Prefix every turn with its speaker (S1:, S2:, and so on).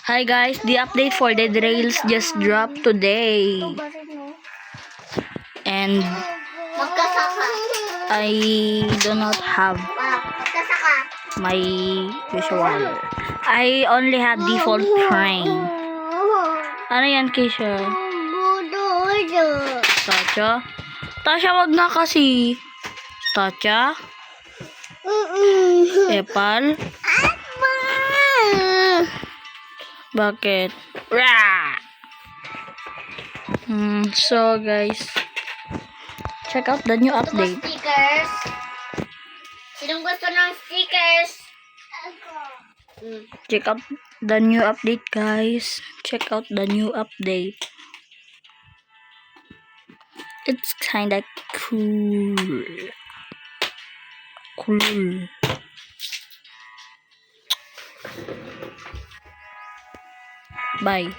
S1: Hi guys, the update for the Rails just dropped today. And I do not have my visual. I only had default train. Ano yan, Keisha? Tasha? Tasha, wag na kasi. Tasha? Epal? Bakit? So guys, check out the new update.
S2: Stickers. Sinong gusto ng stickers?
S1: Check out the new update, guys. Check out the new update. It's kinda cool. Bye.